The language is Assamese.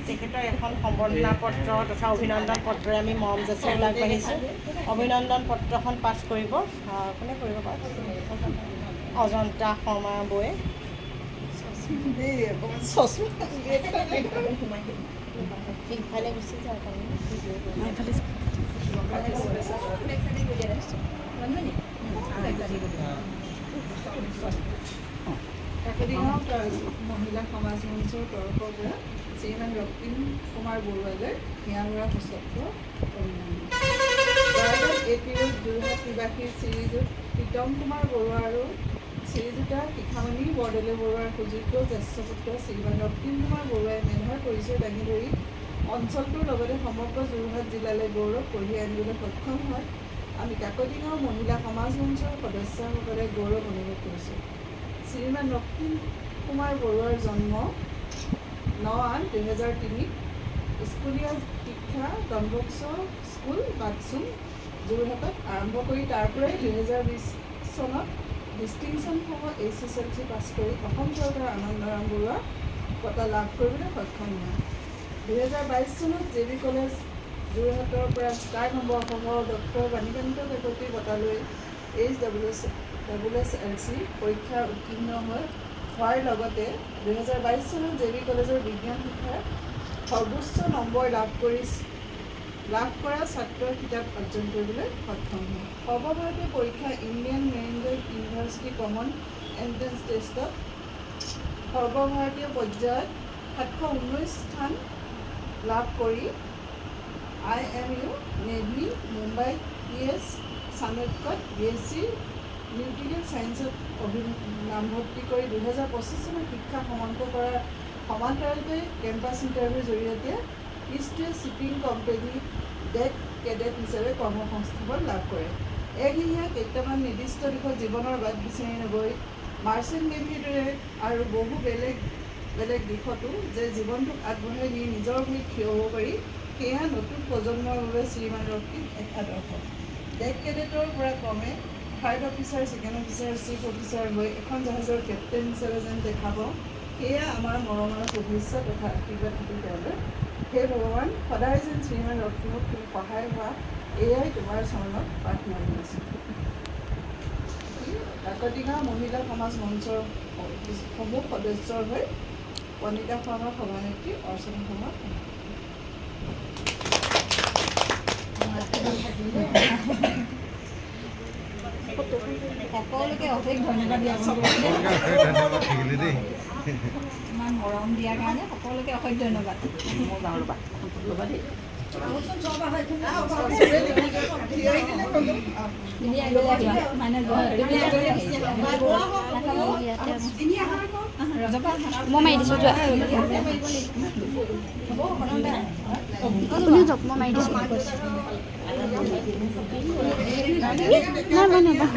তেখেতৰ এখন সম্বৰ্ধনা পত্ৰ তথা অভিনন্দন পত্ৰৰে আমি মৰম যাচি আগবাঢ়িছোঁ। অভিনন্দন পত্ৰখন পাঠ কৰিব কোনে কৰিব পাৰে? অজন্তা শৰ্মা বৌয়ে। ইফালে গুচি যাওঁ মহিলা সমাজ মঞ্চৰ তৰফৰ পৰা শ্ৰীমান ৰক্তিম কুমাৰ বৰুৱালৈ হিয়ামৰা সশস্ত্ৰ অভিনন্দন। এপিৰ যোৰহাট নিবাসী শ্ৰীযুত প্ৰীতম কুমাৰ বৰুৱা আৰু শ্ৰীযুতা শিখামণি বৰদলৈ বৰুৱাৰ সুযোগ্য জ্যেষ্ঠ পুত্ৰ শ্ৰীমান ৰক্তিম কুমাৰ বৰুৱাই মেধাৰ পৰিচয় দাঙি ধৰি অঞ্চলটোৰ লগতে সমগ্ৰ যোৰহাট জিলালৈ গৌৰৱ কঢ়িয়াই আনিবলৈ সক্ষম হয়। আমি কাকতিগাঁও মহিলা সমাজ মঞ্চৰ সদস্যসকলে গৌৰৱ অনুভৱ কৰিছোঁ। শ্ৰীমান ৰক্তিম কুমাৰ বৰুৱাৰ জন্ম 9/8/2003 স্কুলীয়া শিক্ষা ডনবস্ক স্কুল বাথচুম যোৰহাটত আৰম্ভ কৰি তাৰ পৰাই 2020 চনত ডিষ্টিংশ্যনসহ HSLC পাছ কৰি অসম চৰকাৰৰ আনন্দৰাম বৰুৱা বঁটা লাভ কৰিবলৈ সক্ষম হয়। 2022 চনত JB কলেজ যোৰহাটৰ পৰা ষ্টাৰ নম্বৰসহ ডক্টৰ বাণীকান্ত কাকতি বঁটা লৈ HSLC পৰীক্ষা উত্তীৰ্ণ হোৱাৰ লগতে 2022 চনত JB কলেজৰ বিজ্ঞান শাখাৰ সৰ্বোচ্চ নম্বৰ লাভ কৰা ছাত্ৰৰ কিতাপ অৰ্জন কৰিবলৈ সক্ষম হয়। সৰ্বভাৰতীয় পৰীক্ষা Indian marine university common entrance টেষ্টত সৰ্বভাৰতীয় পৰ্যায়ত 719 স্থান লাভ কৰি IMU navy Mumbai PS চাণক্যত BSc নিউট্ৰিয়েল ছায়েন্সত নামভৰ্তি কৰি 2025 চনত শিক্ষা সমাপ্ত কৰাৰ সমান্তৰালকৈ কেম্পাছ ইণ্টাৰভিউৰ জৰিয়তে East shipping company deck cadet হিচাপে কৰ্মসংস্থাপন লাভ কৰে। একেদিনীয়া কেইটামান নিৰ্দিষ্ট দিশত জীৱনৰ বাট বিচাৰি নগৈ মাৰ্চেণ্ট নেভিৰ দৰে আৰু বহু বেলেগ দিশতো যে জীৱনটোক আগবঢ়াই নি নিজৰ ভৰিত থিয় হ'ব পাৰি, সেয়া নতুন প্ৰজন্মৰ বাবে শ্ৰীমান ৰক্তিম এক আদৰ্শ। ডেট কেডেটৰ পৰা ক্ৰমে third officer, second officer, chief officer হৈ এখন জাহাজৰ কেপ্টেইন হিচাপে যেন দেখা পাওঁ, সেয়া আমাৰ মৰমৰ শুভেচ্ছা তথা আশীৰ্বাদ থাকিল তেওঁলৈ। হে ভগৱান, সদায় যেন শ্ৰীমান ৰক্তিমক তুমি সহায় হোৱা, এয়াই তোমাৰ চৰণত প্ৰাৰ্থনা জনাইছোঁ। কাকতিগাঁও মহিলা সমাজ মঞ্চৰ সমূহ সদস্যৰ হৈ প্ৰণীতা শৰ্মাৰ সভানেত্ৰী অৰ্চনা শৰ্মা। সকলোকে অশেষ ধন্যবাদ দিয়া ইমান মৰম দিয়াৰ কাৰণে সকলোকে অশেষ ধন্যবাদ। মই মাৰি দিছোঁ যোৱা আপুনিও যাওক মই মাৰি দিছোঁ নাই মই নাপাওঁ